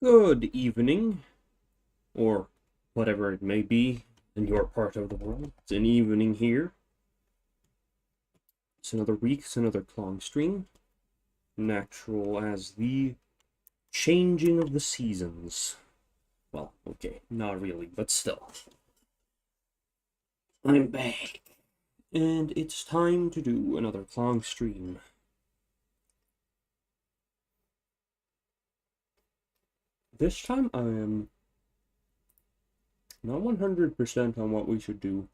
Good evening, or whatever it may be in your part of the world. It's an evening here. It's another week, it's another Clongstream. Natural as the changing of the seasons. Well, okay, not really, but still. I'm back. And it's time to do another Clongstream. This time I am not 100% on what we should do.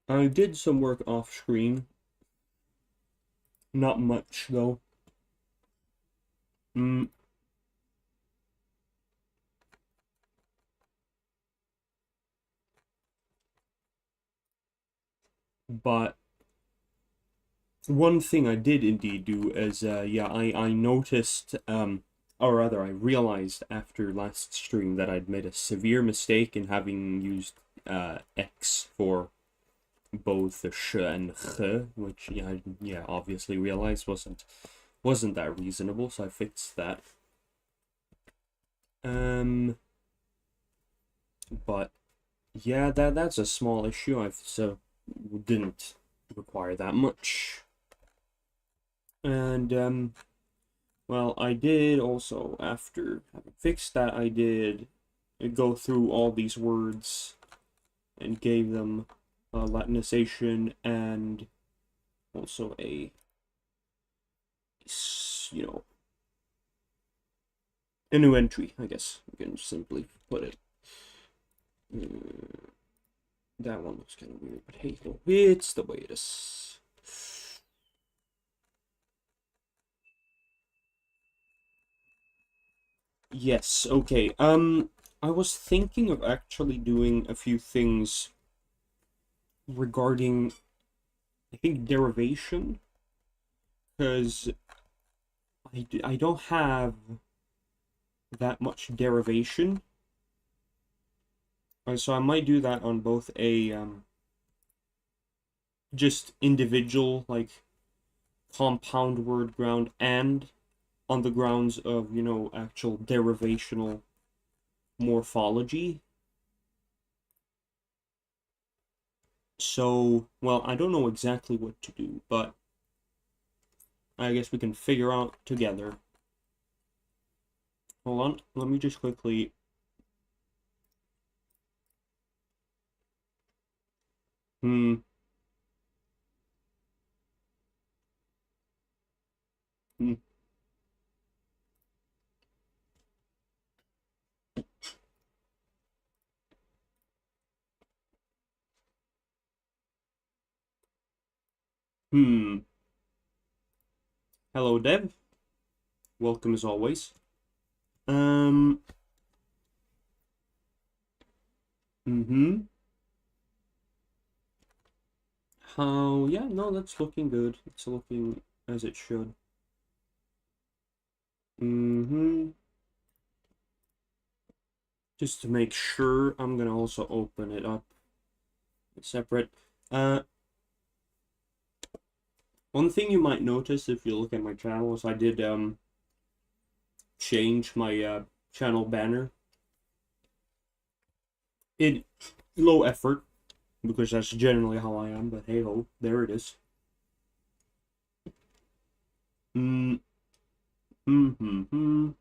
I did some work off screen. Not much, though. Mm, but one thing I did indeed do is, I noticed, or rather, I realized after last stream that I'd made a severe mistake in having used X for both the sh and ch, which yeah, obviously realized wasn't that reasonable, so I fixed that. But yeah, that's a small issue. So didn't require that much. And well, I did also, after having fixed that, I did go through all these words and gave them a Latinization and also a, a new entry, I guess we can simply put it. That one looks kind of weird, but hey, it's the way it is. Yes, okay. I was thinking of actually doing a few things regarding, I think, derivation, because I don't have that much derivation. So I might do that on both a, just individual, like, compound word ground and on the grounds of, actual derivational morphology. So, well, I don't know exactly what to do, but I guess we can figure out together. Hold on, let me just quickly... Hmm. Hmm. Hmm. Hello, Deb. Welcome as always. Um. Mm-hmm. How? Yeah, no, that's looking good. It's looking as it should. Mm-hmm. Just to make sure, I'm gonna also open it up separate. One thing you might notice if you look at my channel is I did change my channel banner. It low effort because that's generally how I am, but hey ho, there it is. Mm, mm-hmm.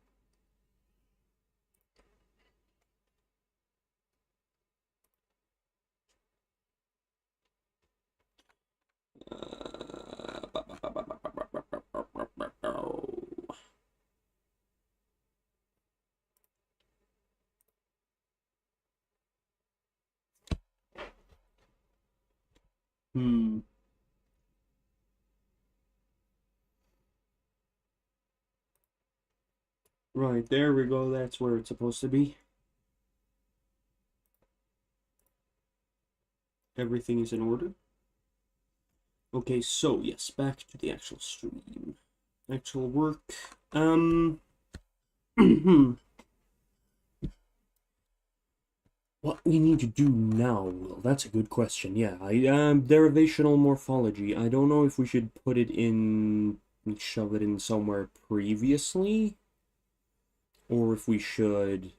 Hmm. Right, there we go. That's where it's supposed to be. Everything is in order. Okay, so yes, back to the actual stream. Actual work. What we need to do now, Will? That's a good question. Yeah, derivational morphology. I don't know if we should put it in we shove it in somewhere previously, or if we should,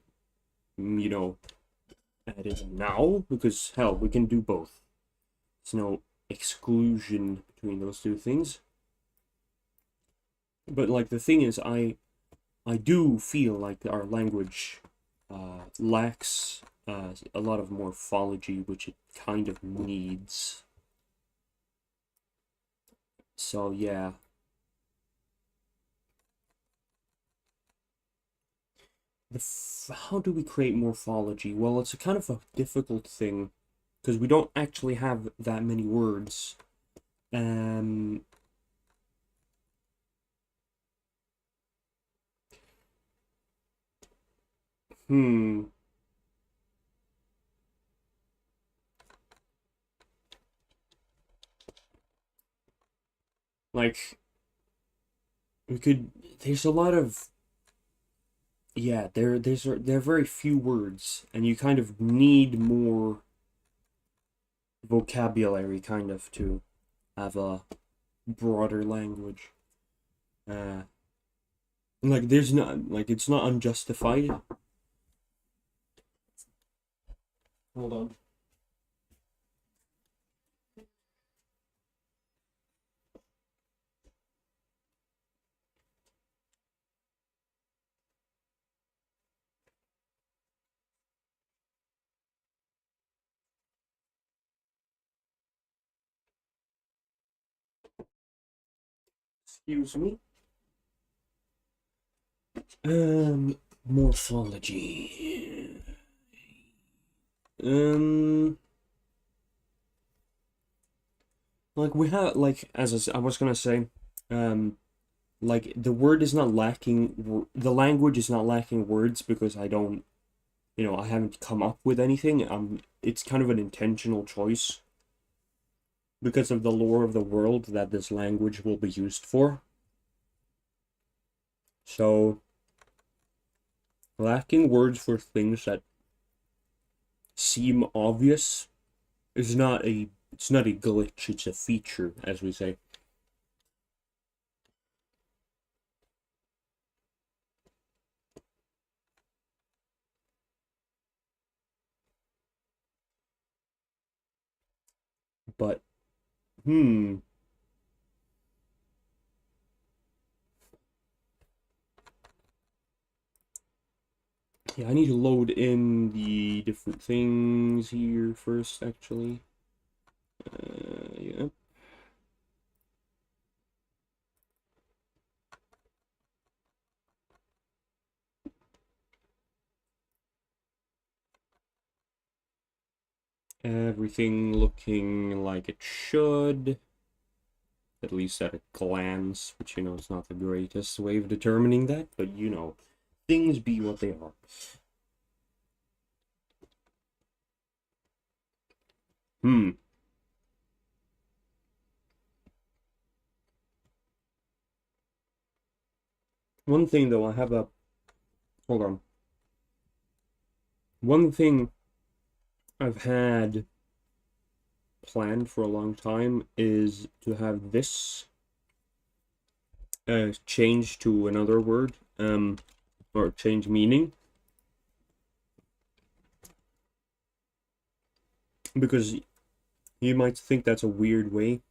you know, add it now, because hell, we can do both. There's no exclusion between those two things. But like the thing is, I do feel like our language lacks a lot of morphology, which it kind of needs. So yeah. How do we create morphology? Well, it's a kind of a difficult thing because we don't actually have that many words. Um, hmm. Like we could. There's a lot of yeah. There are very few words, and you kind of need more vocabulary, kind of, to have a broader language. Uh, like there's not like it's not unjustified. Hold on. Excuse me. Morphology. Um, like we have, like I was gonna say, um, like the word is not lacking. The language is not lacking words because I don't, I haven't come up with anything. It's kind of an intentional choice because of the lore of the world that this language will be used for. So, lacking words for things that seem obvious is not a it's not a glitch, it's a feature, as we say. But hmm. Yeah, I need to load in the different things here first, actually. Yeah. Everything looking like it should, at least at a glance, which, is not the greatest way of determining that, but, things be what they are. Hmm. One thing, though, hold on. One thing I've had planned for a long time is to have this change to another word, or change meaning. Because you might think that's a weird way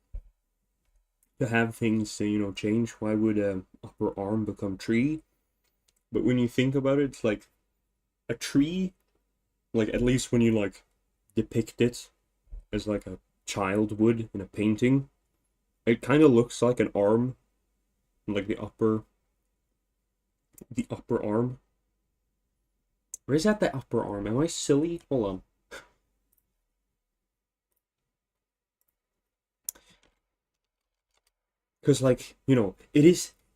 to have things, change. Why would a upper arm become tree? But when you think about it, it's like a tree, like at least when you like depict it as like a child would in a painting, it kind of looks like an arm, like the upper arm. Where is that the upper arm? Am I silly? Hold on. Because like, it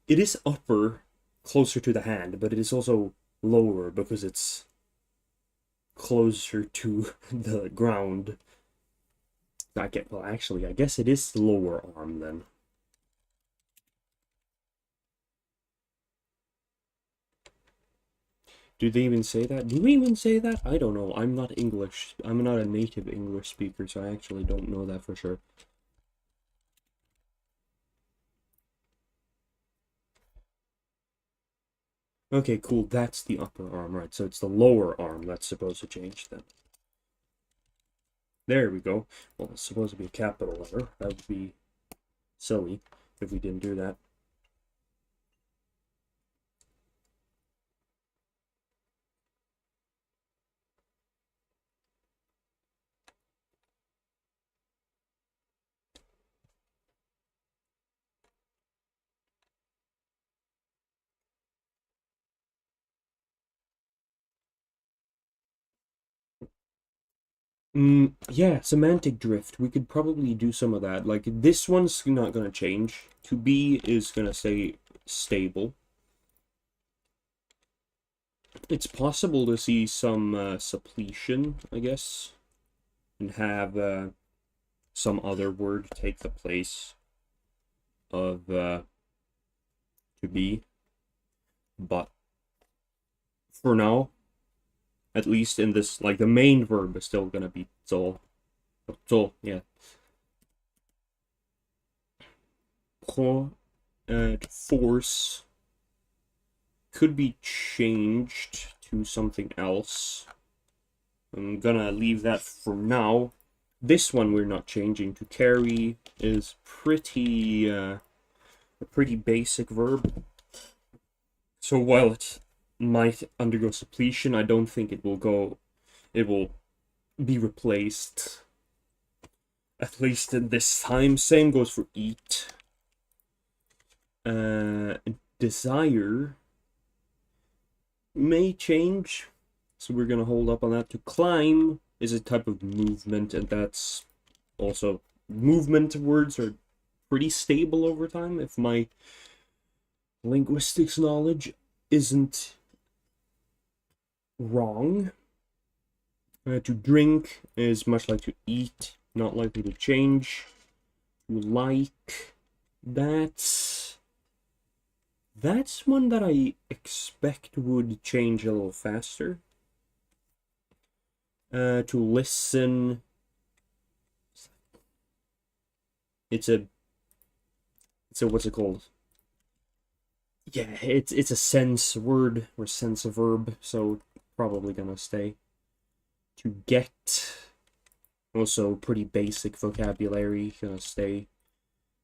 is upper closer to the hand, but it is also lower because it's closer to the ground. Well, actually, I guess it is the lower arm then. Do they even say that? Do we even say that? I don't know. I'm not English. I'm not a native English speaker, so I actually don't know that for sure. Okay, cool. That's the upper arm, right? So it's the lower arm that's supposed to change then. There we go. Well, it's supposed to be a capital letter. That would be silly if we didn't do that. Yeah, semantic drift. We could probably do some of that. Like, this one's not going to change. To be is going to stay stable. It's possible to see some suppletion, I guess, and have some other word take the place of to be. But for now, at least in this, like, the main verb is still going to be zol. Zol, yeah. Force could be changed to something else. I'm gonna leave that for now. This one we're not changing. To carry is pretty a pretty basic verb. So while it might undergo suppletion, I don't think it will be replaced. At least in this time. Same goes for eat. Desire may change, so we're gonna hold up on that. To climb is a type of movement, and that's also movement words are pretty stable over time, if my linguistics knowledge isn't wrong. To drink is much like to eat, not likely to change. To like, that's one that I expect would change a little faster. To listen, it's a what's it called? Yeah, it's a sense word or sense verb, so probably gonna stay. To get, also pretty basic vocabulary, gonna stay.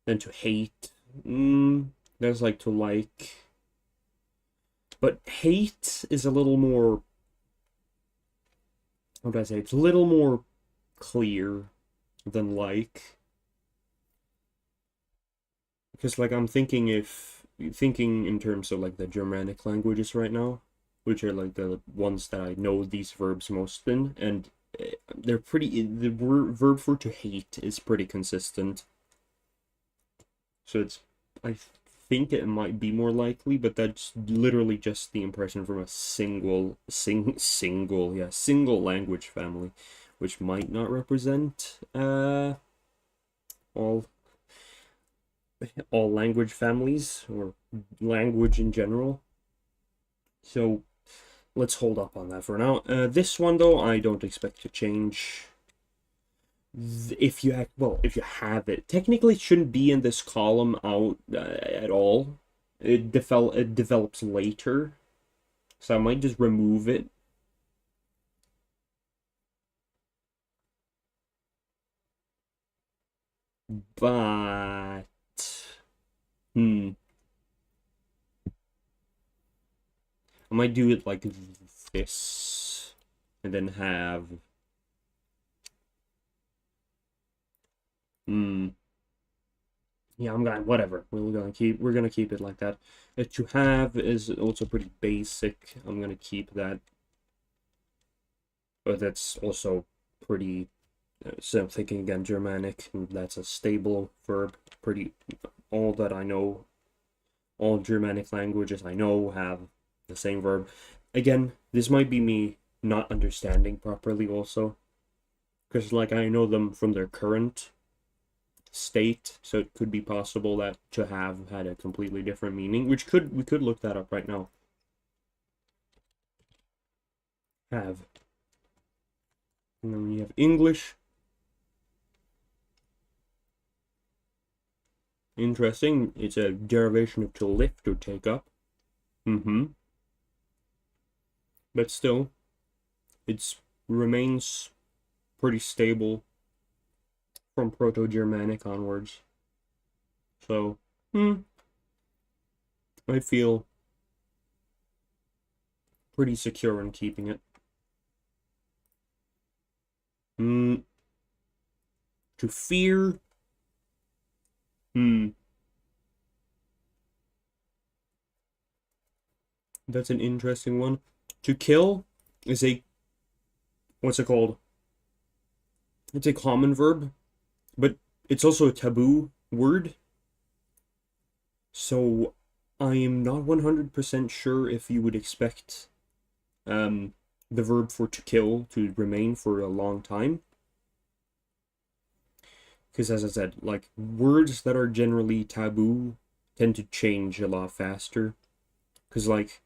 Then to hate, there's like to like, but hate is a little more, how do I say, it's a little more clear than like. Because, like, I'm thinking in terms of, like, the Germanic languages right now, which are, like, the ones that I know these verbs most in, and they're pretty, the verb for to hate is pretty consistent. So I think it might be more likely, but that's literally just the impression from a single language family, which might not represent, all language families or language in general. So let's hold up on that for now. This one though, I don't expect to change. If you have it, technically it shouldn't be in this column out at all. It develops later, so I might just remove it. But I might do it like this, and then have yeah, I'm gonna whatever. We're gonna keep it like that. To have is also pretty basic. I'm gonna keep that, but that's also pretty. So I'm thinking again Germanic, and that's a stable verb. Pretty all that I know, all Germanic languages I know have the same verb. Again, this might be me not understanding properly also, because like I know them from their current state, so it could be possible that to have had a completely different meaning, which we could look that up right now. Have. And then we have English. Interesting. It's a derivation of to lift or take up. but still, it remains pretty stable from Proto-Germanic onwards. So, I feel pretty secure in keeping it. To fear, that's an interesting one. To kill is what's it called? It's a common verb, but it's also a taboo word. So I am not 100% sure if you would expect the verb for to kill to remain for a long time. Because as I said, like, words that are generally taboo tend to change a lot faster. Because, like,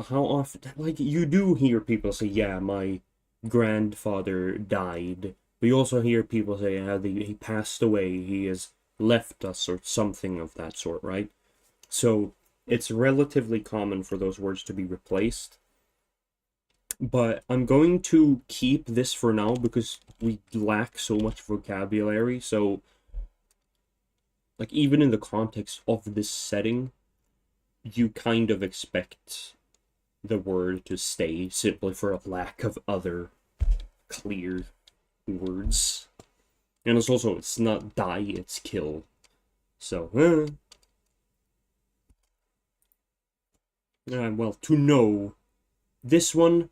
how often, like, you do hear people say, yeah, my grandfather died. But you also hear people say, yeah, he passed away, he has left us, or something of that sort, right? So, it's relatively common for those words to be replaced. But I'm going to keep this for now because we lack so much vocabulary. So, like, even in the context of this setting, you kind of expect the word to stay simply for a lack of other clear words. And it's not die, it's kill. So, well, to know. This one,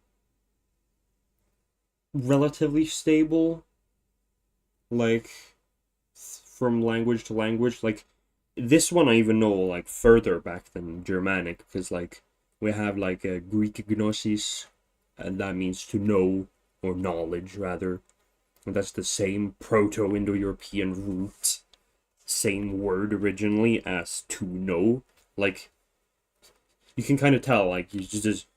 relatively stable. Like, from language to language. Like, this one I even know, like, further back than Germanic, because, like, we have, like, a Greek gnosis, and that means to know, or knowledge, rather. And that's the same Proto-Indo-European root, same word originally as to know. Like, you can kind of tell, like, you just,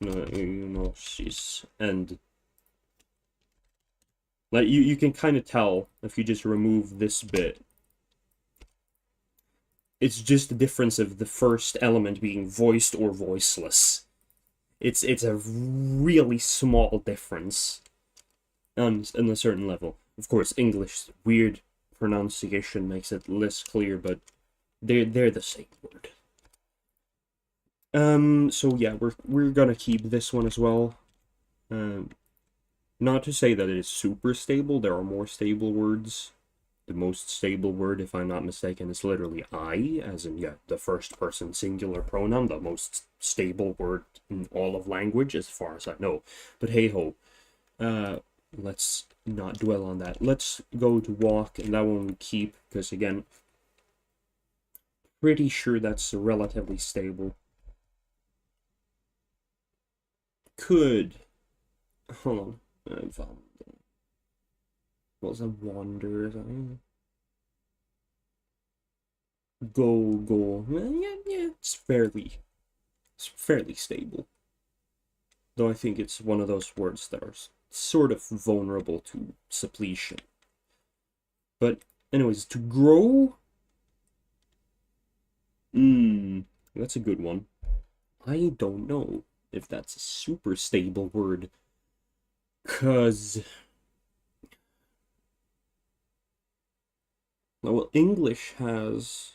gnosis, and like, you can kind of tell if you just remove this bit. It's just the difference of the first element being voiced or voiceless. It's a really small difference on a certain level. Of course, English weird pronunciation makes it less clear, but they're the same word. So yeah, we're gonna keep this one as well. Not to say that it is super stable. There are more stable words. The most stable word, if I'm not mistaken, is literally I, as in, yeah, the first person singular pronoun, the most stable word in all of language, as far as I know. But hey ho, let's not dwell on that. Let's go to walk, and that one we keep, because again, pretty sure that's relatively stable. Could, hold on, I found, what was a wander? Go. Yeah, it's fairly stable. Though I think it's one of those words that are sort of vulnerable to suppletion. But anyways, to grow, that's a good one. I don't know if that's a super stable word, cause well, English has,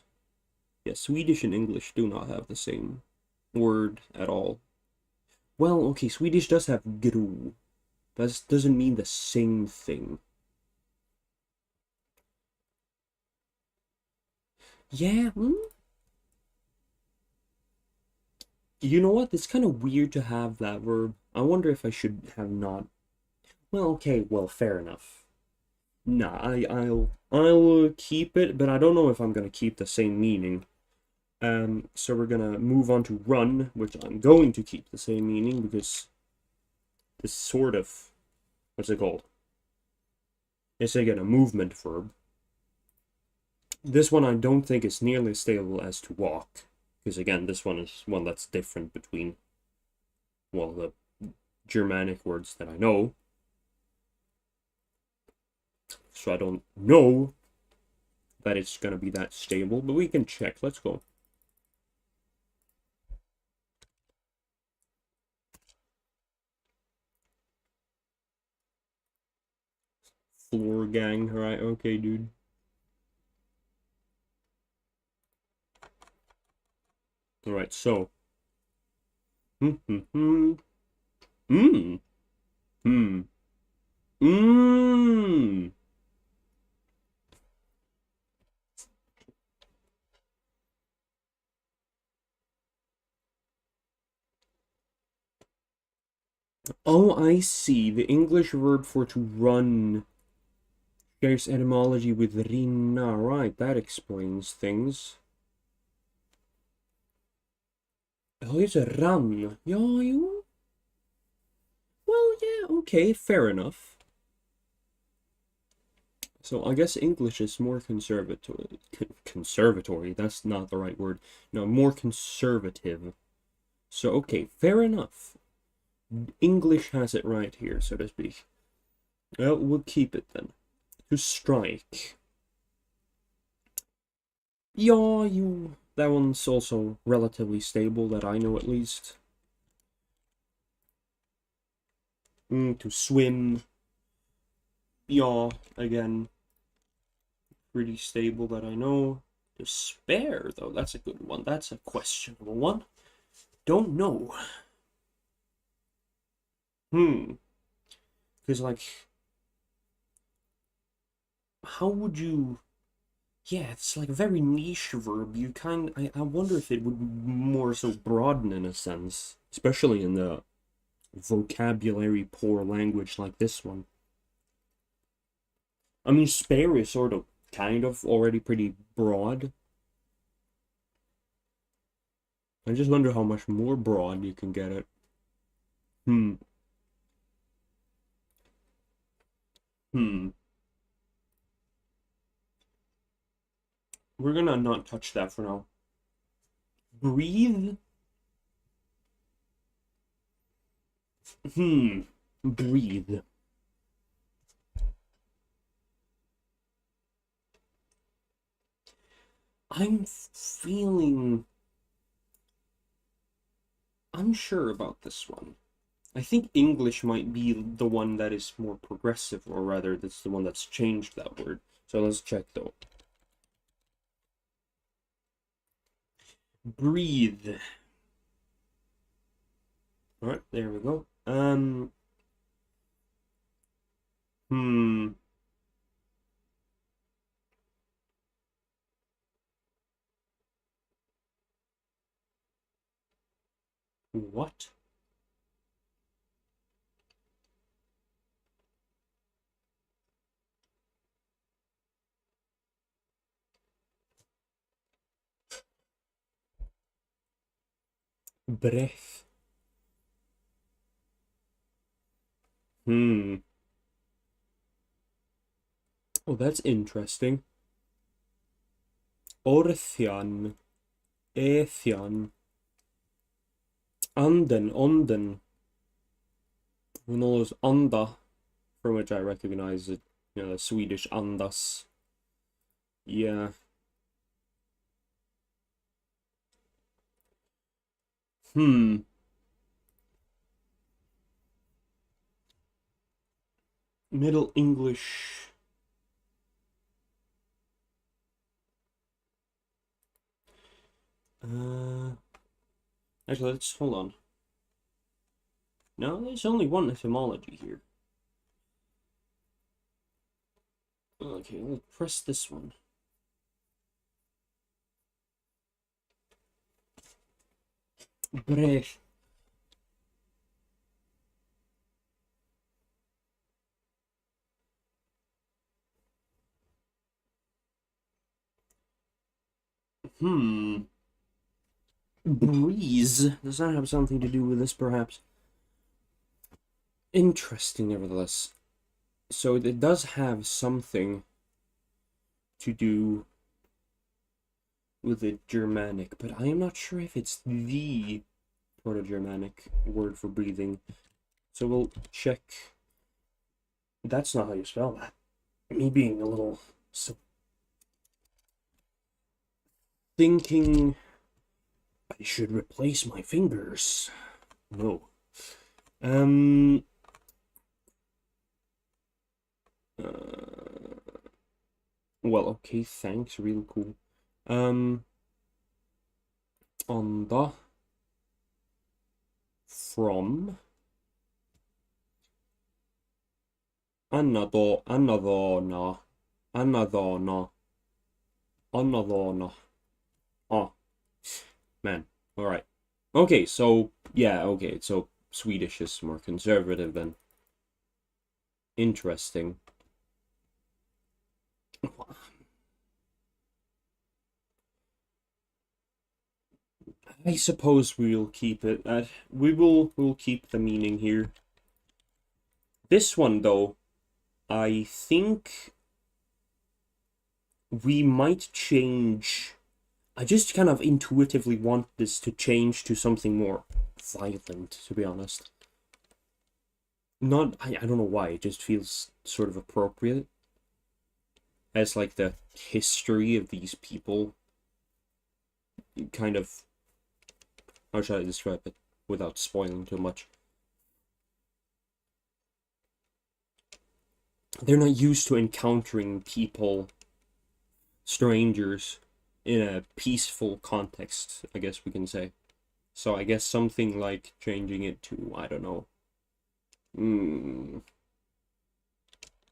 yeah, Swedish and English do not have the same word at all. Well, okay, Swedish does have gro. That doesn't mean the same thing. Yeah, You know what? It's kind of weird to have that verb. I wonder if I should have not. Well, okay, well, fair enough. Nah, I'll keep it, but I don't know if I'm gonna keep the same meaning. So we're gonna move on to run, which I'm going to keep the same meaning because this sort of, what's it called? It's again a movement verb. This one I don't think is nearly as stable as to walk, because again, this one is one that's different between, well, the Germanic words that I know. So I don't know that it's gonna be that stable, but we can check. Let's go. Floor gang, right? Okay, dude. Alright, so. Hmm, hmm, hmm. Mmm. Hmm. Mmm. Oh, I see. The English verb for to run shares etymology with rina. Right, that explains things. Oh, it's a run. Yeah, you. Well, yeah, okay, fair enough. So I guess English is more conservatory. Conservatory, that's not the right word. No, more conservative. So, okay, fair enough. English has it right here, so to speak. Well, we'll keep it then. To strike. Yeah, you. That one's also relatively stable, that I know at least. To swim. Yeah, again, pretty stable that I know. To spare, though, that's a good one. That's a questionable one. Don't know. Because, like, how would you... Yeah, it's like a very niche verb. I wonder if it would more so broaden in a sense, especially in the vocabulary poor language like this one. I mean, spare is sort of kind of already pretty broad. I just wonder how much more broad you can get it. Hmm. Hmm. We're gonna not touch that for now. Breathe? Hmm. Breathe. I'm feeling unsure about this one. I think English might be the one that is more progressive, or rather, that's the one that's changed that word. So let's check though. Breathe. All right, there we go. Hmm. What? Breath. Hmm. Oh, that's interesting. Orthian. Ethian. Anden. Onden. Who knows anda, from which I recognize it, the Swedish andas. Yeah. Hmm. Middle English. Actually, let's hold on. No, there's only one etymology here. Okay, let's press this one. Breath. Hmm. Breeze. Does that have something to do with this, perhaps? Interesting, nevertheless. So it does have something to do with the Germanic, but I am not sure if it's the Proto-Germanic word for breathing. So we'll check. That's not how you spell that. Me being a little thinking I should replace my fingers. No. Well, okay, thanks, real cool. On the from anadona anadona anadona. Oh man, all right. Okay, so yeah, okay, so Swedish is more conservative then. Interesting. I suppose we'll keep it at we'll keep the meaning here. This one though, I think we might change. I just kind of intuitively want this to change to something more violent, to be honest. Not, I don't know why, it just feels sort of appropriate. As like the history of these people kind of, how should I describe it without spoiling too much? They're not used to encountering people, strangers, in a peaceful context, I guess we can say. So I guess something like changing it to, I don't know,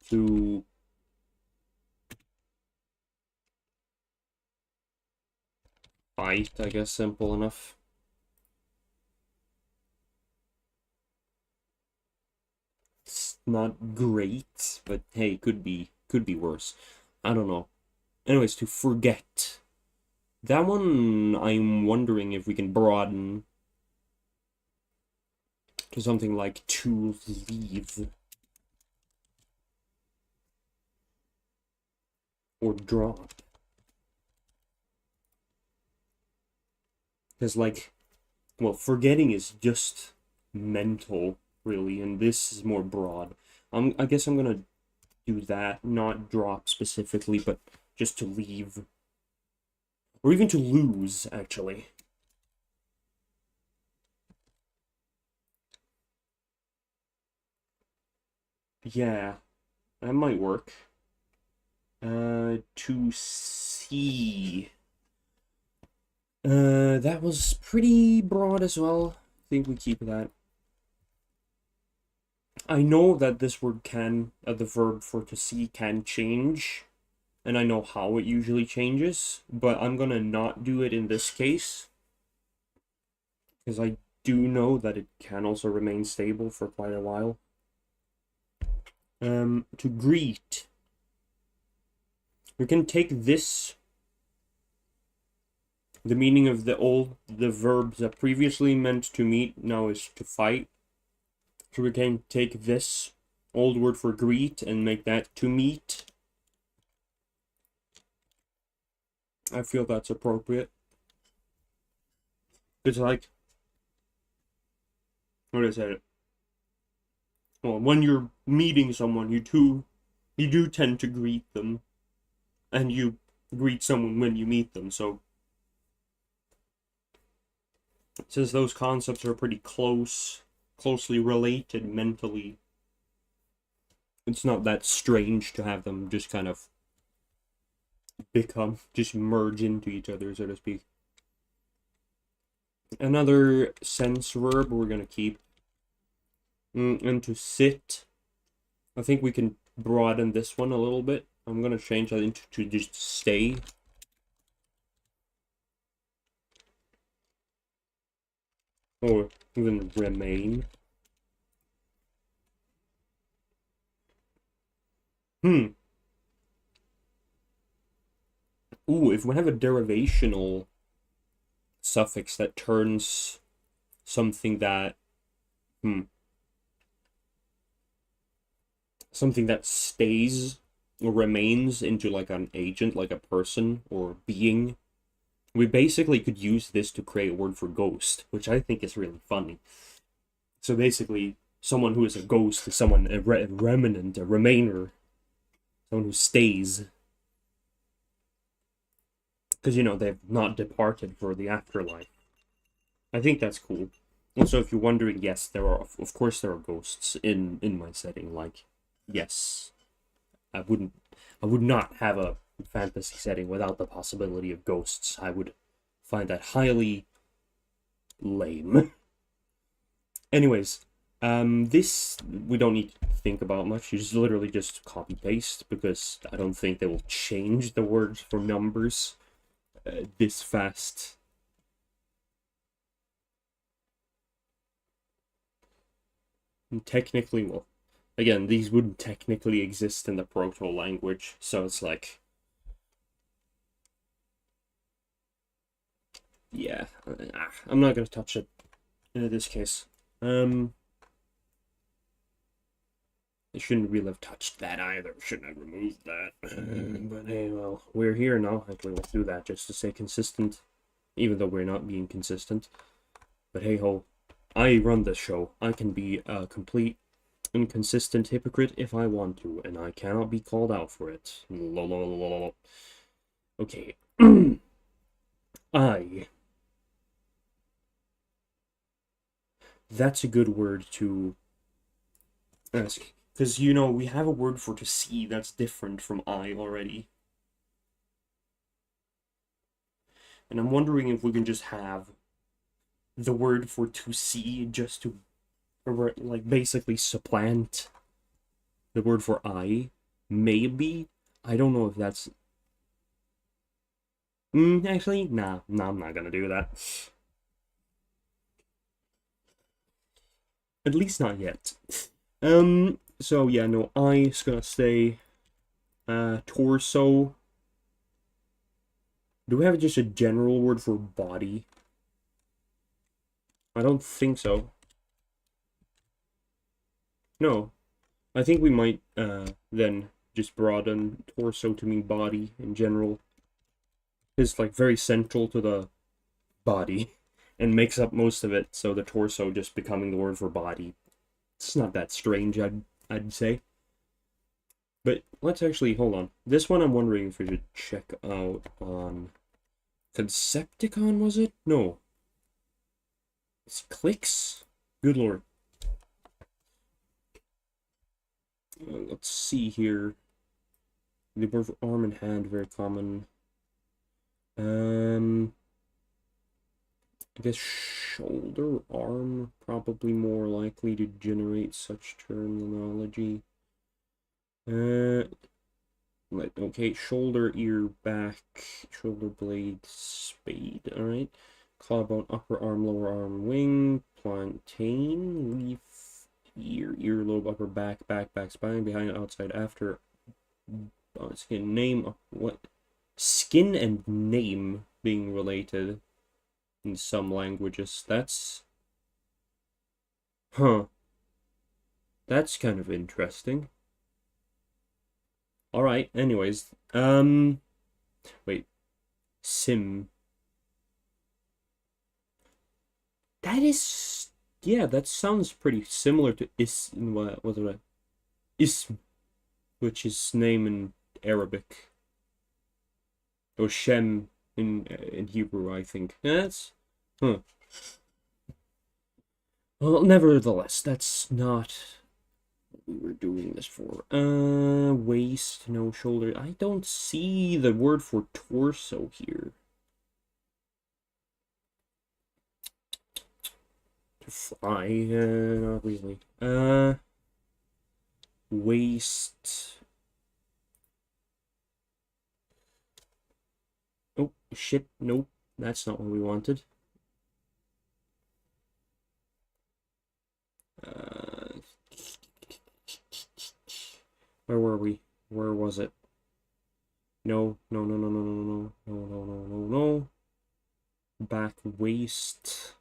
to fight, I guess, simple enough. It's not great, but hey, could be worse. I don't know. Anyways, to forget. That one, I'm wondering if we can broaden to something like to leave. Or drop. Because, like, well, forgetting is just mental, really, and this is more broad. I guess I'm gonna do that, not drop specifically, but just to leave. Or even to lose, actually. Yeah, that might work. To see. That was pretty broad as well. I think we keep that. I know that this word can, the verb for to see can change, and I know how it usually changes, but I'm gonna not do it in this case, because I do know that it can also remain stable for quite a while. To greet. We can take this, the meaning of the verbs that previously meant to meet, now is to fight. So we can take this old word for greet and make that to meet. I feel that's appropriate. It's like, what I said. Well, when you're meeting someone, you do tend to greet them, and you greet someone when you meet them. So, since those concepts are pretty closely related mentally, it's not that strange to have them just kind of just merge into each other, so to speak. Another sense verb we're gonna keep. And to sit, I think we can broaden this one a little bit. I'm gonna change that into to just stay. Or even remain. Ooh, if we have a derivational suffix that turns something that something that stays or remains into like an agent, like a person or being, we basically could use this to create a word for ghost, which I think is really funny. So basically, someone who is a ghost is someone, a remnant, a remainer, someone who stays. Because, you know, they've not departed for the afterlife. I think that's cool. Also, if you're wondering, yes, there are, of course, there are ghosts in my setting. Like, yes, I would not have a fantasy setting without the possibility of ghosts. I would find that highly lame. Anyways, this we don't need to think about much. You just literally just copy paste because I don't think they will change the words for numbers this fast. And technically, well, again, these wouldn't technically exist in the Proto language, so it's like, yeah, I'm not gonna touch it in this case. I shouldn't really have touched that either. Shouldn't have removed that. But hey, well, we're here now. Actually, we'll do that just to stay consistent, even though we're not being consistent. But hey ho, I run this show. I can be a complete inconsistent hypocrite if I want to, and I cannot be called out for it. Okay. I. That's a good word to ask. Because, you know, we have a word for to see that's different from I already. And I'm wondering if we can just have the word for to see just to, like, basically supplant the word for I. Maybe. I don't know if that's... actually, nah, I'm not gonna do that. At least not yet. So yeah, no, I is gonna stay torso. Do we have just a general word for body? I don't think so. No. I think we might then just broaden torso to mean body in general. It's like very central to the body and makes up most of it, so the torso just becoming the word for body. It's not that strange, I'd say. But let's actually, hold on. This one I'm wondering if we should check out on Concepticon, was it? No. It's clicks? Good lord. Let's see here. The word for arm and hand, very common. I guess shoulder, arm, probably more likely to generate such terminology. Okay, shoulder, ear, back, shoulder blade, spade, alright. Collarbone, upper arm, lower arm, wing, plantain, leaf, ear, earlobe, upper back, back, spine, behind, outside, after, skin, name, what? Skin and name being related in some languages. That's... Huh. That's kind of interesting. Alright, anyways. Wait. Sim. That is... Yeah, that sounds pretty similar to what was it? Ism, which is name in Arabic. Or Shem in Hebrew, I think. That's... Huh. Well, nevertheless, that's not what we were doing this for. Waist, no shoulder. I don't see the word for torso here. To fly, not really. Waist. Oh, shit, nope. That's not what we wanted. Where were we? Where was it? No. Back waist.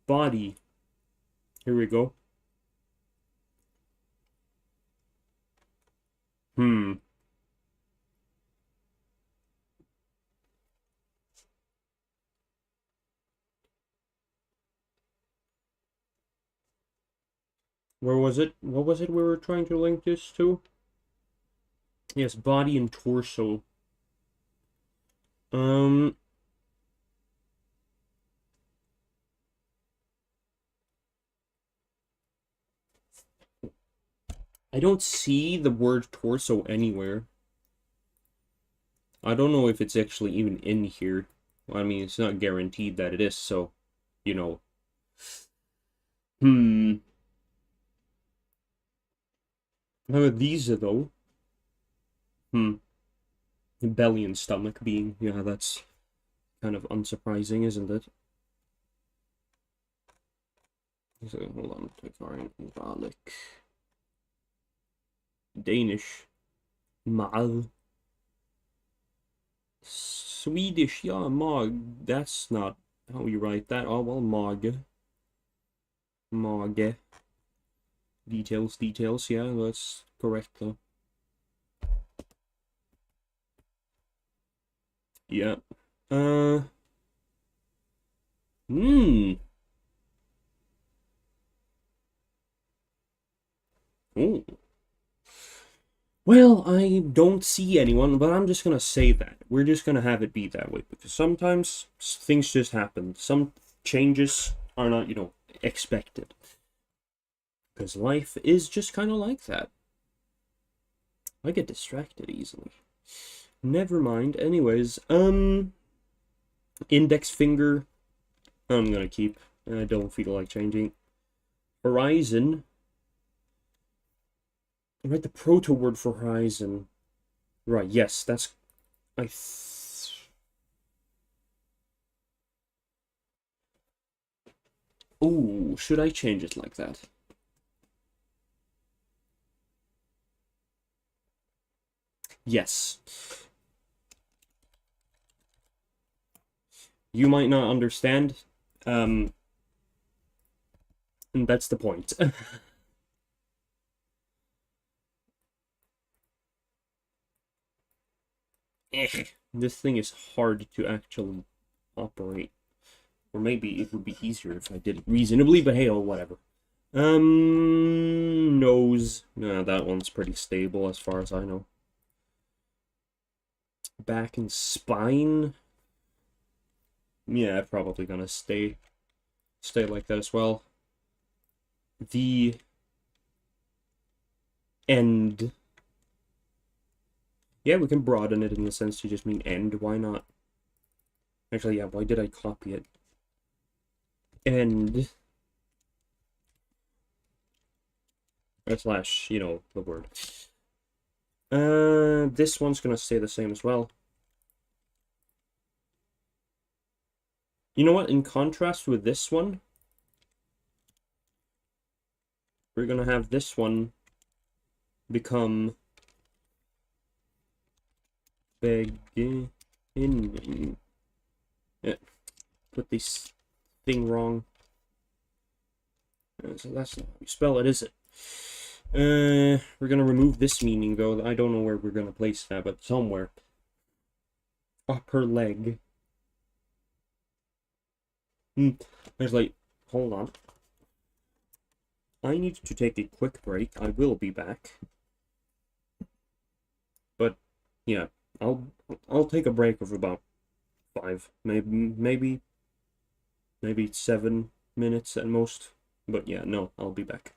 Body. Here we go. Where was it? What was it we were trying to link this to? Yes, body and torso. I don't see the word torso anywhere. I don't know if it's actually even in here. Well, I mean, it's not guaranteed that it is, so, you know. Hmm. How about these, though? Hmm. Belly and stomach being, yeah, that's kind of unsurprising, isn't it? So, hold on, Tagorian, garlic. Danish. Mal. Swedish, yeah, mag. That's not how you write that. Oh, well, mag. Mage. Details, yeah, that's correct, though. Yeah. Uh, hmm. Oh. Well, I don't see anyone, but I'm just gonna say that. We're just gonna have it be that way, because sometimes things just happen. Some changes are not, expected. Because life is just kind of like that. I get distracted easily. Never mind. Anyways, index finger, I'm gonna keep. I don't feel like changing. Horizon. I read the proto word for horizon. Right, yes, that's... I... Ooh, should I change it like that? Yes. You might not understand, and that's the point. This thing is hard to actually operate. Or maybe it would be easier if I did it reasonably, but hey, oh, whatever. Nose. Nah, that one's pretty stable as far as I know. Back and spine. Yeah, probably gonna stay like that as well. The end. Yeah, we can broaden it in the sense to just mean end. Why not? Actually, yeah, why did I copy it? End. Slash, the word. This one's gonna stay the same as well. You know what? In contrast with this one, we're gonna have this one become beginning. Yeah, put this thing wrong. So that's not how you spell it, is it? We're gonna remove this meaning though. I don't know where we're gonna place that, but somewhere. Upper leg. There's like, hold on. I need to take a quick break. I will be back. But yeah, I'll take a break of about 5, maybe 7 minutes at most. But yeah, no, I'll be back.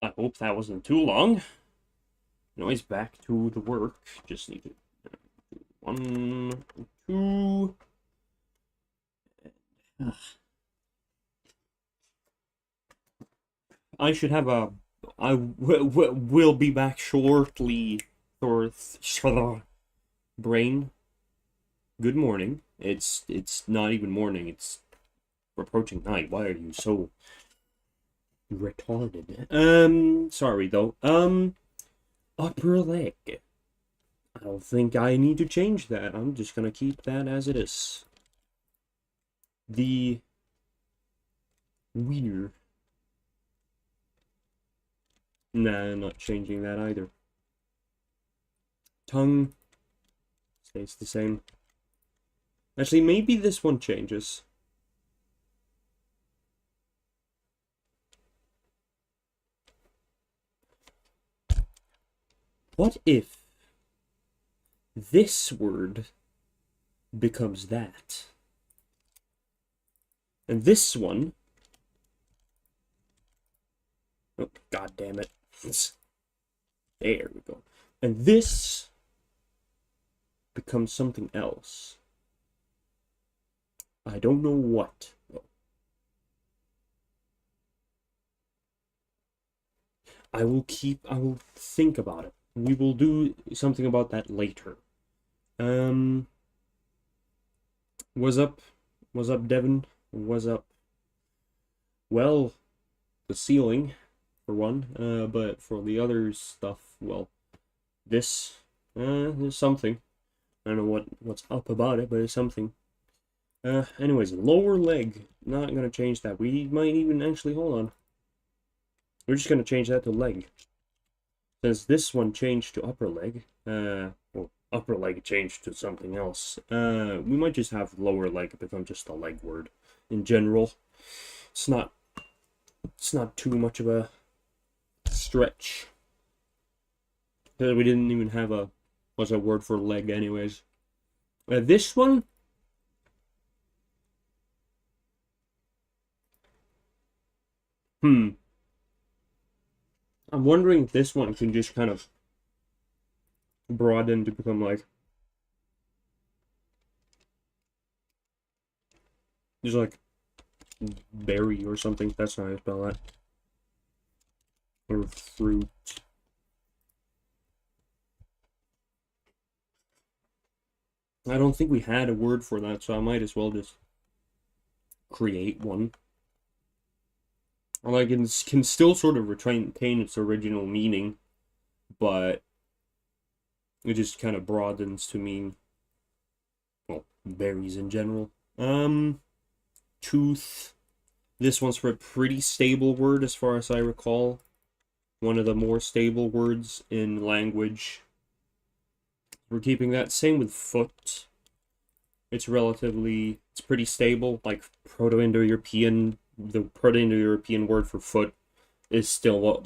I hope that wasn't too long. Anyways, back to the work. Just need to 1, 2. I should have a. Will be back shortly. Brain. Good morning. It's not even morning. It's approaching night. Why are you so retarded? Sorry though. Upper leg. I don't think I need to change that. I'm just gonna keep that as it is. The wiener. Nah, not changing that either. Tongue stays the same. Actually, maybe this one changes. What if this word becomes that? And this one... Oh, god damn it. There we go. And this becomes something else. I don't know what. I will think about it. We will do something about that later. What's up? What's up, Devin? What's up? Well, the ceiling, for one. But for the other stuff, well, this, there's something. I don't know what's up about it, but it's something. Anyways, lower leg. Not gonna change that. We might even actually, hold on. We're just gonna change that to leg. Since this one changed to upper leg, well, upper leg changed to something else. We might just have lower leg become just a leg word in general. It's not too much of a stretch. We didn't even have a word for leg anyways. This one, I'm wondering if this one can just kind of broaden to become like just like berry or something. That's not how I spell that. Or fruit. I don't think we had a word for that, so I might as well just create one. Like, it can still sort of retain its original meaning, but it just kind of broadens to mean, well, berries in general. Tooth. This one's for a pretty stable word, as far as I recall. One of the more stable words in language. We're keeping that. Same with foot. It's pretty stable. Like Proto-Indo-European, the Proto-Indo-European word for foot is still what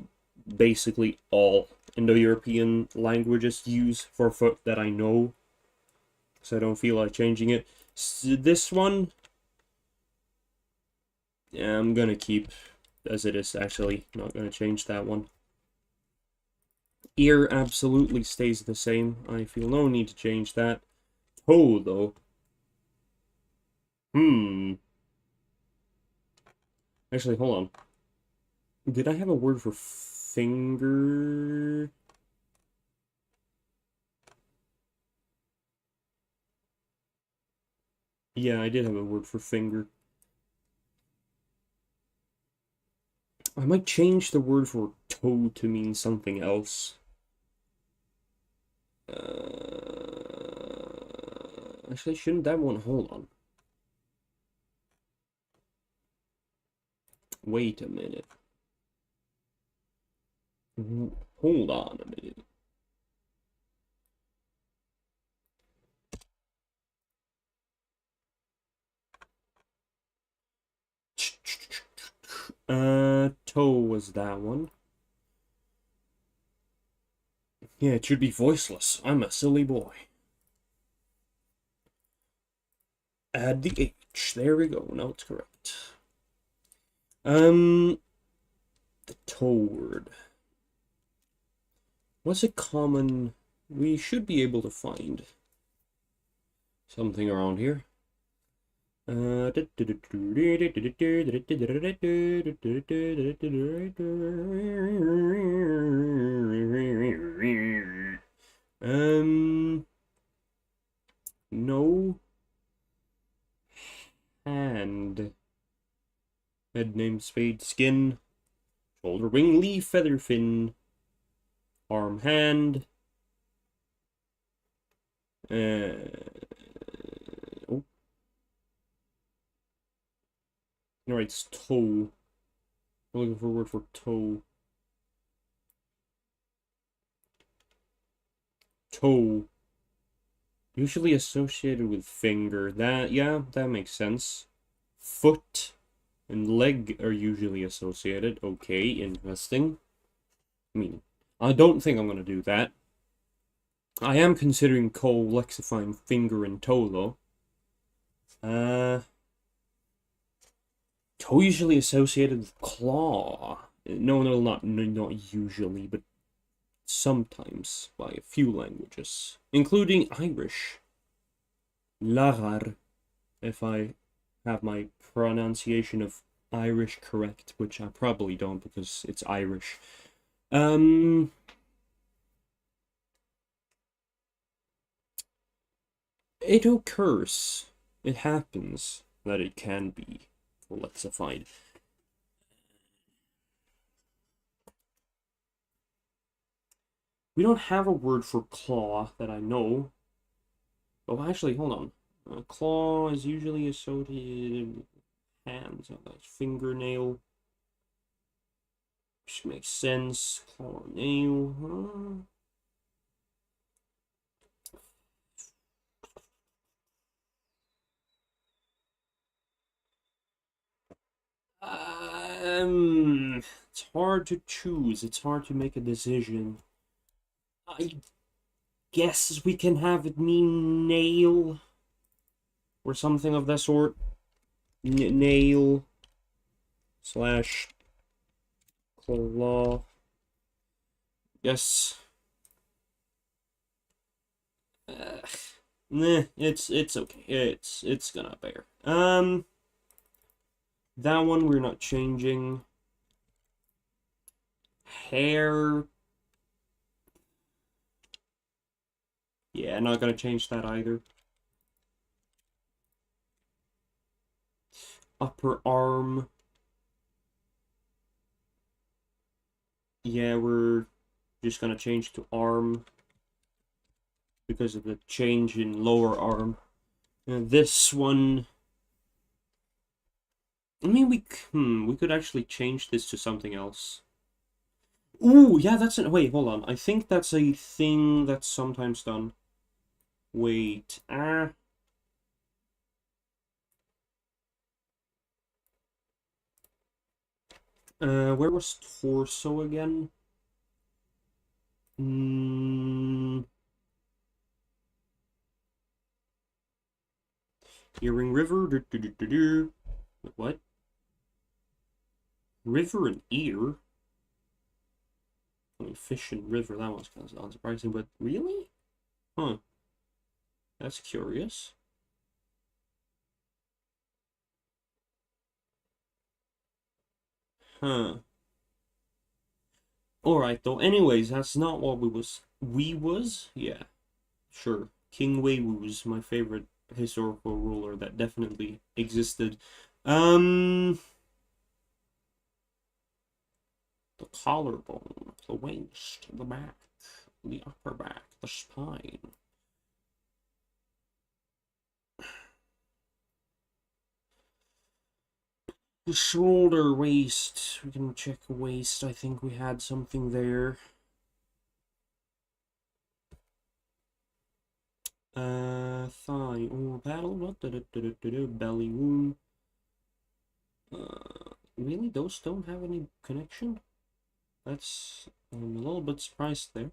basically all Indo-European languages use for foot that I know. So I don't feel like changing it. So this one, yeah, I'm gonna keep as it is, actually. Not gonna change that one. Ear absolutely stays the same. I feel no need to change that. Toe, though. Actually, hold on. Did I have a word for finger? Yeah, I did have a word for finger. I might change the word for toe to mean something else. Actually, shouldn't that one... Hold on. Wait a minute. Hold on a minute. Toe was that one. Yeah, it should be voiceless. I'm a silly boy. Add the H. There we go. Now it's correct. The toe word. What's a common... We should be able to find something around here. No. Hand. Head, name, spade, skin. Shoulder, wing, leaf, feather, fin. Arm, hand. Oh. No, it's toe. I'm looking for a word for toe. Toe. Usually associated with finger. Yeah, that makes sense. Foot and leg are usually associated. Okay, interesting. I mean, I don't think I'm going to do that. I am considering co-lexifying finger and toe, though. Toe usually associated with claw. No, not usually, but sometimes by a few languages, including Irish. Lagar, if I have my pronunciation of Irish correct, which I probably don't because it's Irish. It occurs, it happens that it can be lexified. We don't have a word for claw that I know. Oh, actually, hold on. Claw is usually associated with hands. Oh, that's fingernail. Which makes sense. Claw, nail. It's hard to choose. It's hard to make a decision. I guess we can have it mean nail or something of that sort. Nail slash claw. Yes. Nah, it's okay. It's gonna bear. That one we're not changing. Hair. Yeah, not gonna change that either. Upper arm. Yeah, we're just gonna change to arm because of the change in lower arm. And this one, I mean, we could actually change this to something else. Ooh, yeah, that's an... Wait, hold on. I think that's a thing that's sometimes done. Wait, where was torso again? Earring river. What? River and ear? I mean, fish and river, that one's kind of unsurprising, but really? Huh. That's curious. Huh. Alright, though. Anyways, that's not what we was. We was? Yeah. Sure. King Weiwu's my favorite historical ruler that definitely existed. The collarbone, the waist, the back, the upper back, the spine. The shoulder, waist. We can check waist. I think we had something there. Thigh or paddle. Belly wound. Really? Those don't have any connection? That's... I'm a little bit surprised there.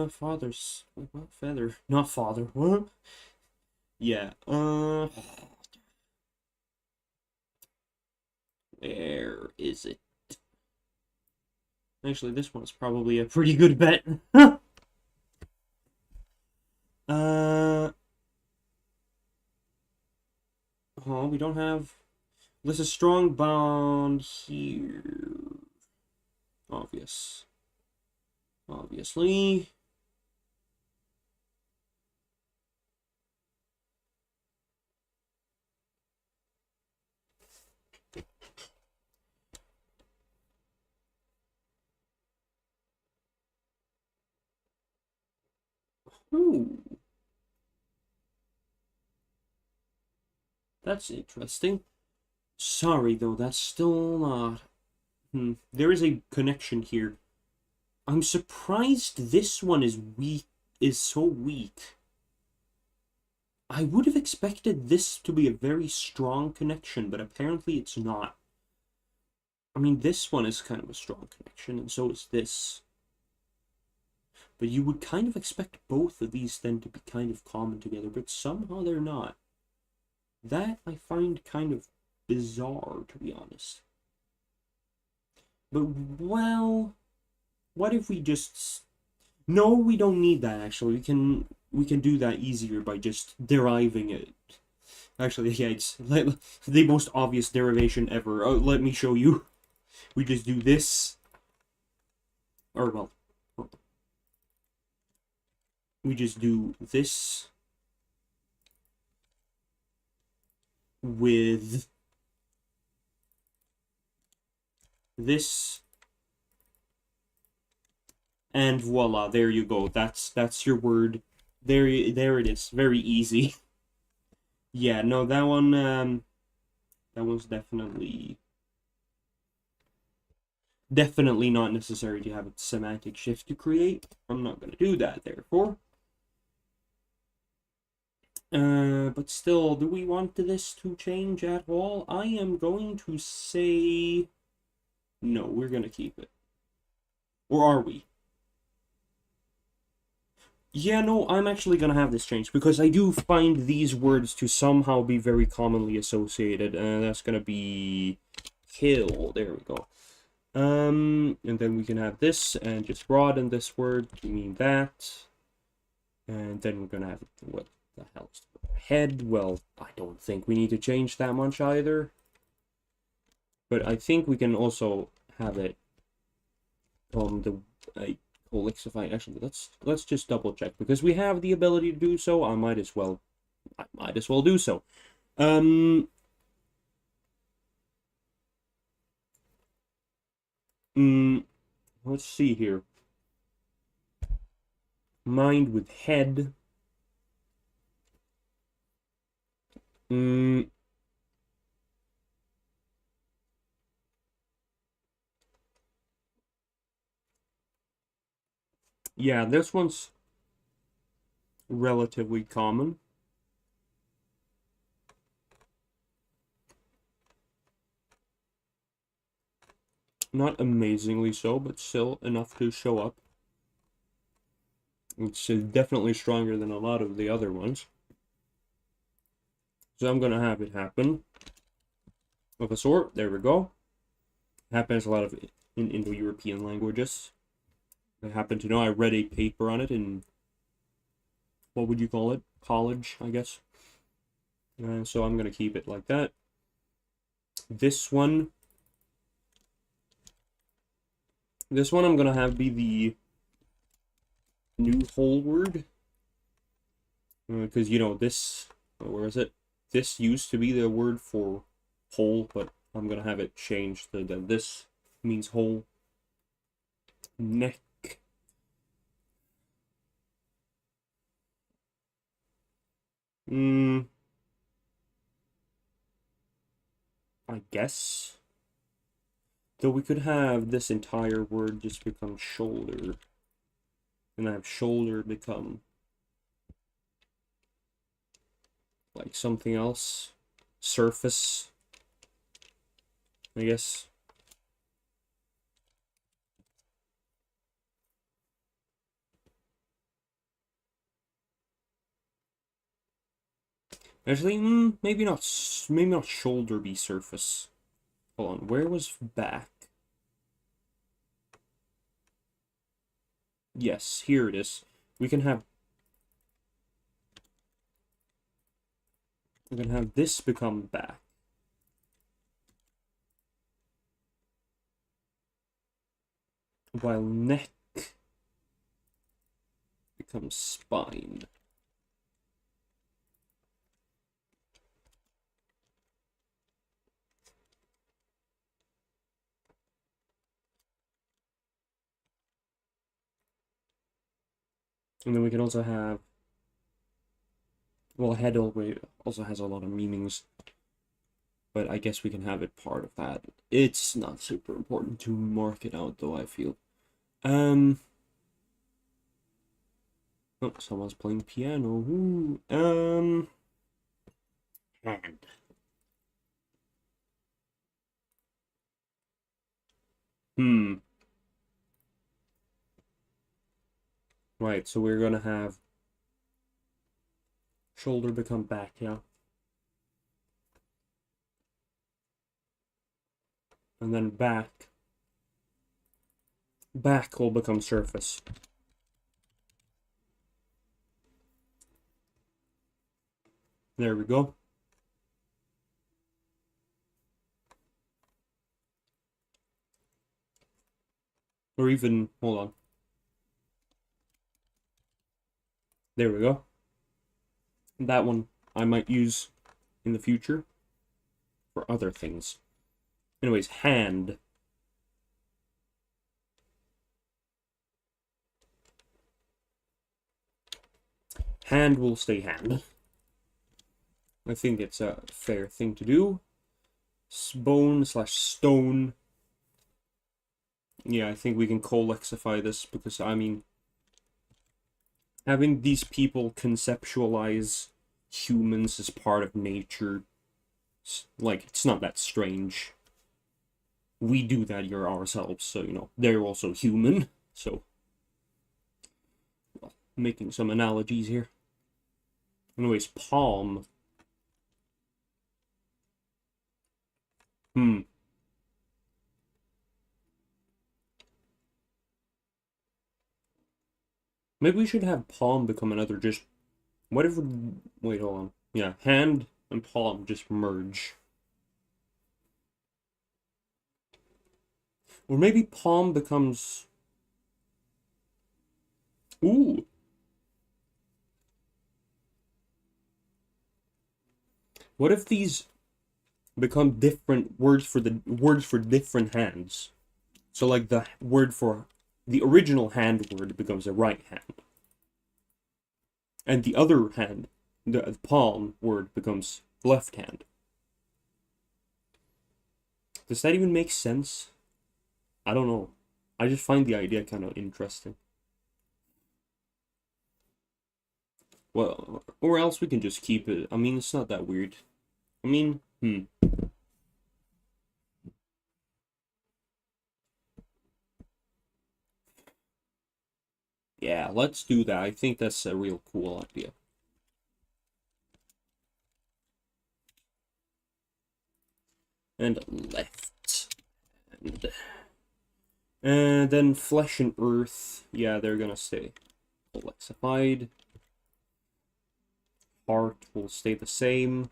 Father's... What? Feather. Not father. What? Yeah, where is it? Actually, this one's probably a pretty good bet. uh, oh, we don't have... There's a strong bond here. Obvious. Obviously. Ooh. That's interesting. Sorry, though, that's still not... There is a connection here. I'm surprised this one is so weak. I would have expected this to be a very strong connection, but apparently it's not. I mean, this one is kind of a strong connection, and so is this. But you would kind of expect both of these then to be kind of common together, but somehow they're not. That I find kind of bizarre, to be honest. But, well, what if we just... No, we don't need that, actually. We can do that easier by just deriving it. Actually, yeah, it's the most obvious derivation ever. Let me show you. We just do this. Or, well, we just do this with this, and voila, there you go. That's your word. There it is. Very easy. Yeah, no, that one's definitely not necessary to have a semantic shift to create. I'm not going to do that, therefore. But still, do we want this to change at all? I am going to say no, we're going to keep it. Or are we? Yeah, no, I'm actually going to have this changed because I do find these words to somehow be very commonly associated, and that's going to be kill. There we go. And then we can have this and just broaden this word to mean that. And then we're going to have, what the hell is the head? Well, I don't think we need to change that much either. But I think we can also have it on the Colixify. Actually, let's just double check because we have the ability to do so. I might as well do so. Let's see here. Mind with head. Yeah, this one's relatively common. Not amazingly so, but still enough to show up. It's definitely stronger than a lot of the other ones. So I'm going to have it happen. Of a sort, there we go. It happens a lot of in Indo-European languages. I happen to know I read a paper on it in, what would you call it? College, I guess. And so I'm going to keep it like that. This one I'm going to have be the new whole word. Because, you know, this, where is it? This used to be the word for whole, but I'm going to have it changed so that this means whole. Neck. I guess. Though we could have this entire word just become shoulder. And have shoulder become like something else. Surface, I guess. Actually, maybe not shoulder be surface. Hold on, where was back? Yes, here it is. We can have this become back. While neck becomes spine. And then we can also have, well, head also has a lot of meanings, but I guess we can have it part of that. It's not super important to mark it out, though, I feel. Oh, someone's playing piano. Ooh. Hand. Right, so we're gonna have shoulder become back, yeah. And then back will become surface. There we go. Or even, hold on. There we go. That one I might use in the future for other things. Anyways, hand. Hand will stay hand. I think it's a fair thing to do. Bone / stone. Yeah, I think we can colexify this because, I mean, having these people conceptualize humans as part of nature, like, it's not that strange. We do that here ourselves, so, you know, they're also human, so, well, making some analogies here. Anyways, palm. Maybe we should have palm become another just... What if... Wait, hold on. Yeah, hand and palm just merge. Or maybe palm becomes... Ooh! What if these become different words for different hands? So like the word for the original hand word becomes a right hand. And the other hand, the palm word becomes left hand. Does that even make sense? I don't know. I just find the idea kind of interesting. Well, or else we can just keep it. I mean, it's not that weird. I mean, Yeah, let's do that. I think that's a real cool idea. And left. And then flesh and earth. Yeah, they're gonna stay lexified. Heart will stay the same.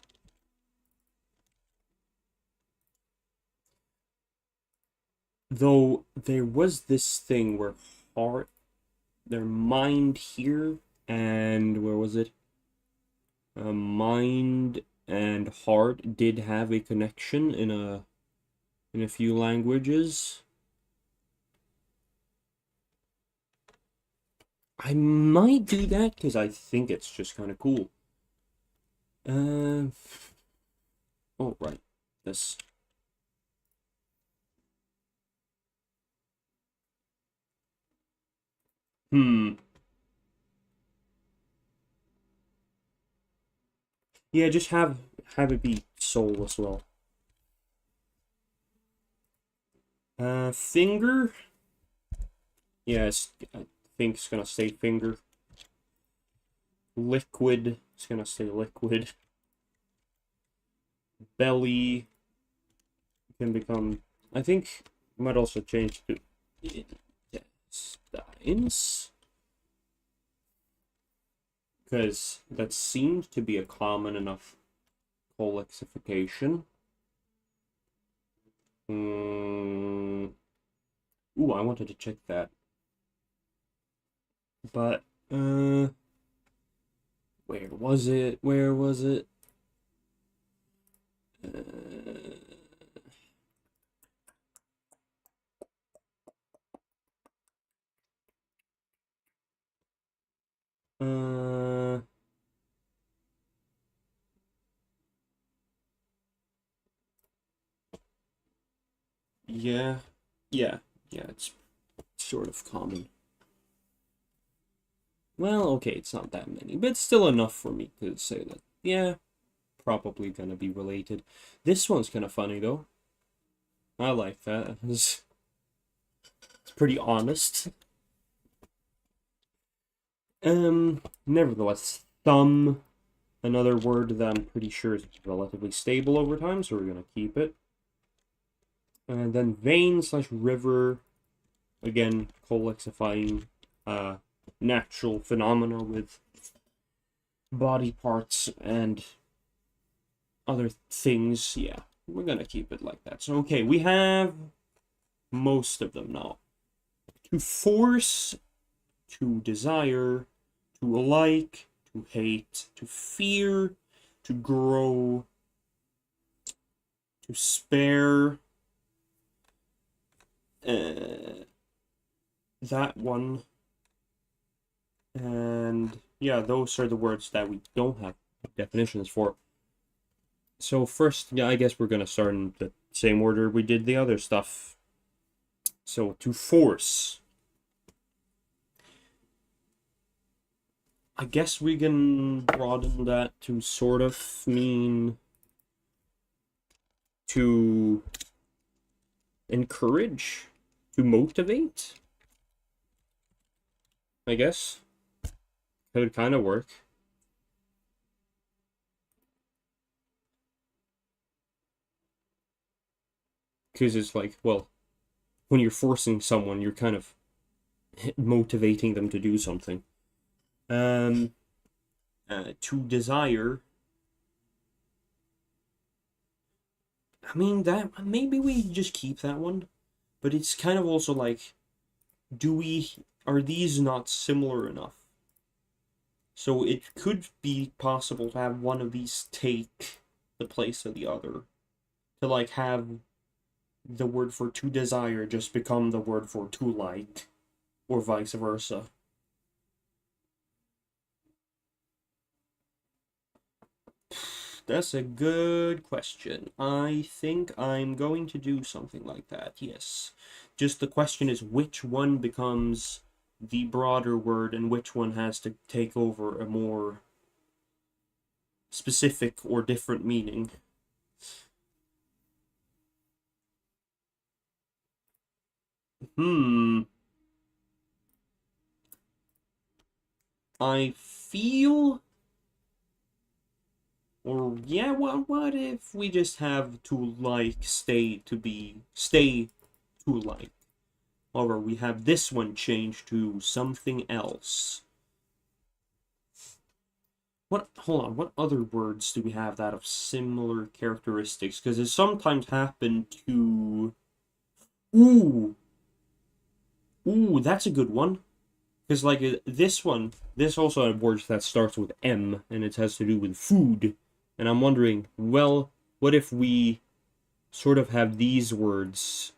Though there was this thing where heart, their mind here, and where was it? Mind and heart did have a connection in a few languages. I might do that because I think it's just kind of cool. Oh, right. This. Yeah, just have it be soul as well. Finger. Yeah, I think it's gonna stay finger. Liquid. It's gonna stay liquid. Belly can become. I think might also change to intestines. because that seemed to be a common enough colexification. Ooh, I wanted to check that. But, where was it? Where was it? Yeah, yeah, it's sort of common. Well, okay, it's not that many, but it's still enough for me to say that, yeah, probably gonna be related. This one's kind of funny, though. I like that. It's pretty honest. Nevertheless, thumb, another word that I'm pretty sure is relatively stable over time, so we're gonna keep it. And then vein slash river, again, colexifying, natural phenomena with body parts and other things. Yeah, we're gonna keep it like that. So, okay, we have most of them now. To force, to desire, to like, to hate, to fear, to grow, to spare. That one. And yeah, those are the words that we don't have definitions for. So first, yeah, I guess we're gonna start in the same order we did the other stuff. So to force. I guess we can broaden that to sort of mean to encourage, to motivate, I guess. Could kind of work. Because it's like, well, when you're forcing someone, you're kind of motivating them to do something. To desire. I mean, that maybe we just keep that one, but it's kind of also like, are these not similar enough? So it could be possible to have one of these take the place of the other. To like have the word for to desire just become the word for to like, or vice versa. That's a good question. I think I'm going to do something like that, yes. Just the question is which one becomes the broader word and which one has to take over a more specific or different meaning. I feel... Or, yeah, well, what if we just have to like, stay to like? Or we have this one changed to something else. Hold on, what other words do we have that have similar characteristics? Because it sometimes happen to... Ooh! Ooh, that's a good one. Because, like, this also have words that starts with M, and it has to do with food. And I'm wondering, well, what if we sort of have these words?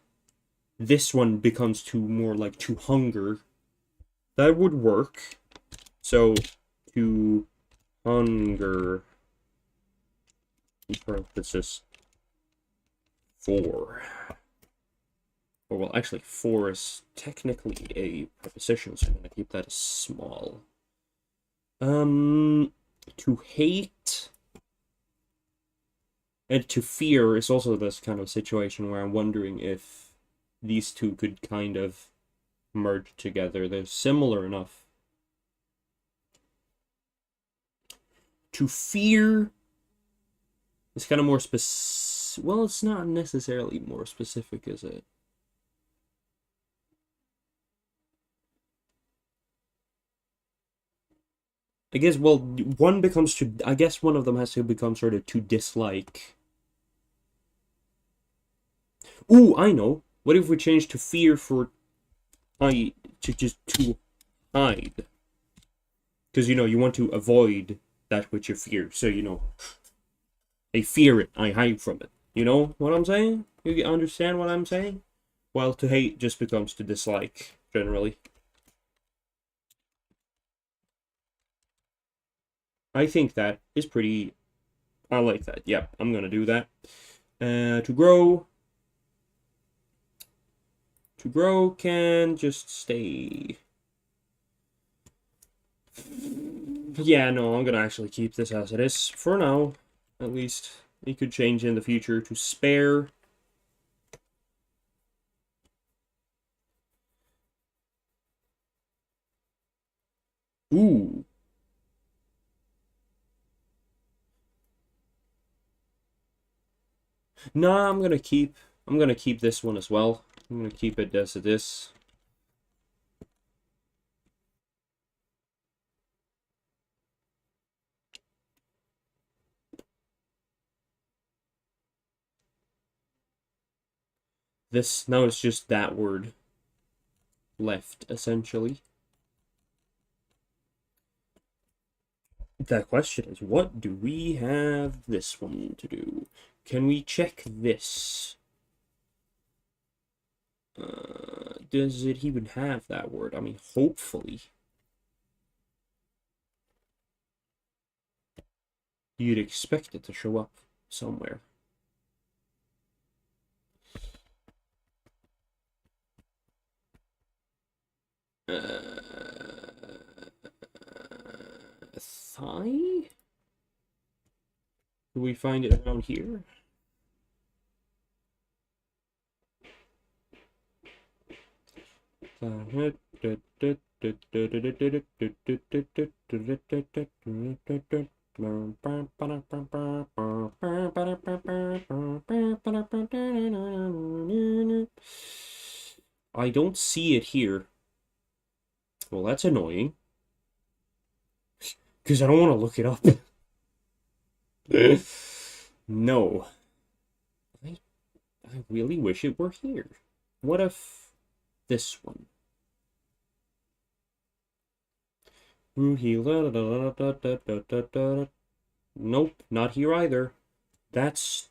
This one becomes to more like to hunger. That would work. So, to hunger, parenthesis, 4. Or, well, actually, 4 is technically a preposition, so I'm going to keep that as small. To hate and to fear is also this kind of situation where I'm wondering if these two could kind of merge together. They're similar enough. To fear is kind of more specific. Well, it's not necessarily more specific, is it? I guess, well, one becomes to, I guess one of them has to become sort of to dislike. Ooh, I know. What if we change to fear for I to just to hide? Because, you want to avoid that which you fear. So, I fear it, I hide from it. You know what I'm saying? You understand what I'm saying? While to hate just becomes to dislike, generally. I think that is pretty. I like that. Yep, I'm gonna do that. To grow. To grow can just stay. Yeah, no, I'm gonna actually keep this as it is for now. At least it could change in the future to spare. Ooh. Nah, I'm gonna keep this one as well. I'm gonna keep it as it is. This now it's just that word left, essentially. The question is, what do we have this one to do? Can we check this? Does it even have that word? I mean, hopefully. You'd expect it to show up somewhere. Thigh? Do we find it around here? I don't see it here. Well, that's annoying. Because I don't want to look it up. No. I really wish it were here. What if this one? Nope, not here either. That's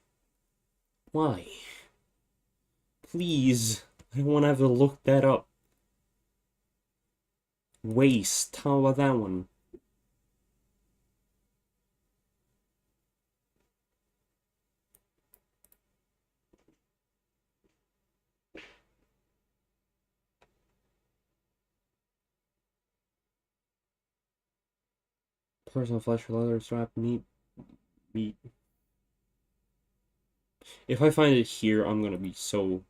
why. Please. I don't want to have to look that up. Waste. How about that one? Personal flesh for leather strap meat. If I find it here, I'm gonna be so.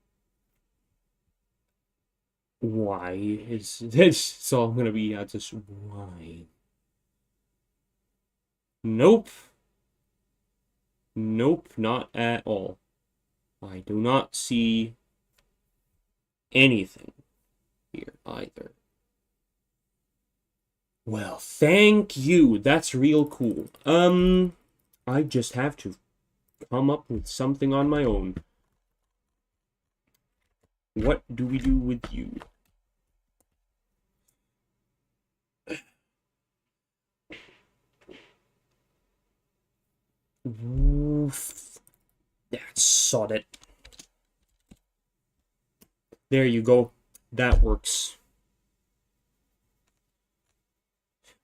Why is this? So I'm gonna be just why? Nope. Nope, not at all. I do not see anything here either. Well, thank you. That's real cool. I just have to come up with something on my own. What do we do with you? Oof. That sod it. There you go. That works.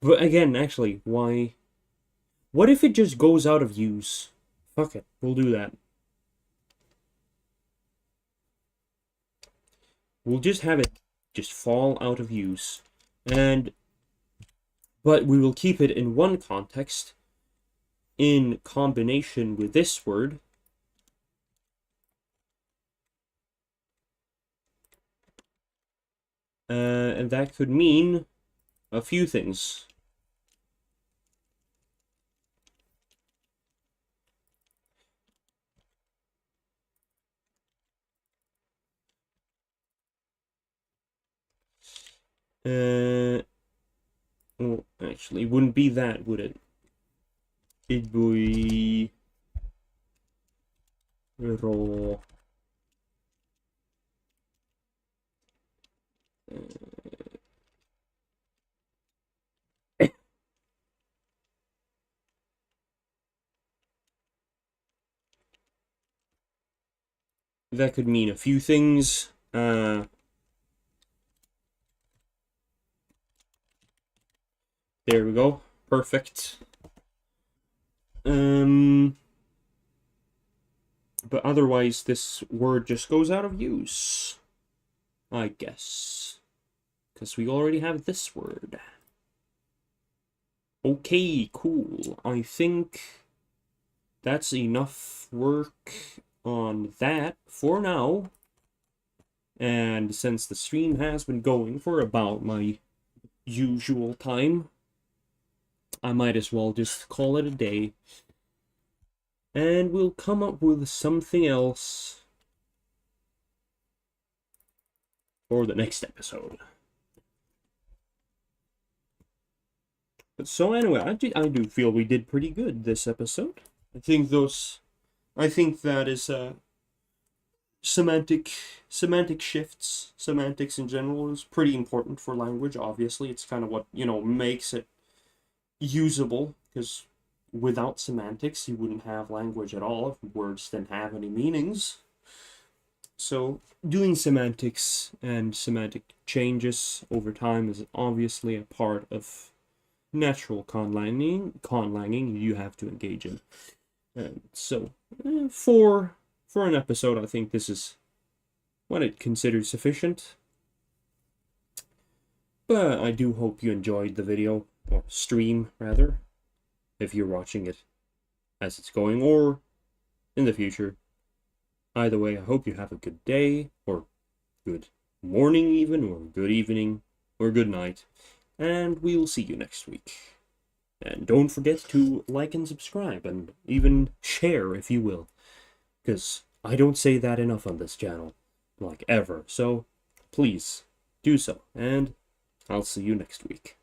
But again, actually, why? What if it just goes out of use? Fuck it. We'll do that. We'll just have it just fall out of use. But we will keep it in one context in combination with this word. And that could mean a few things. Well, actually. It wouldn't be that, would it? It'd be raw. That could mean a few things. There we go. Perfect. But otherwise, this word just goes out of use, I guess. Because we already have this word. Okay, cool. I think that's enough work on that for now. And since the stream has been going for about my usual time, I might as well just call it a day. And we'll come up with something else for the next episode. But so anyway, I do feel we did pretty good this episode. I think that is semantic shifts, semantics in general is pretty important for language. Obviously, it's kind of what, makes it usable, because without semantics, you wouldn't have language at all if words didn't have any meanings. So doing semantics and semantic changes over time is obviously a part of natural conlanging you have to engage in. So for an episode, I think this is what I'd consider sufficient. But I do hope you enjoyed the video, or stream rather, if you're watching it as it's going, or in the future. Either way, I hope you have a good day, or good morning even, or good evening, or good night, and we'll see you next week. And don't forget to like and subscribe, and even share if you will, because I don't say that enough on this channel, like ever, so please do so, and I'll see you next week.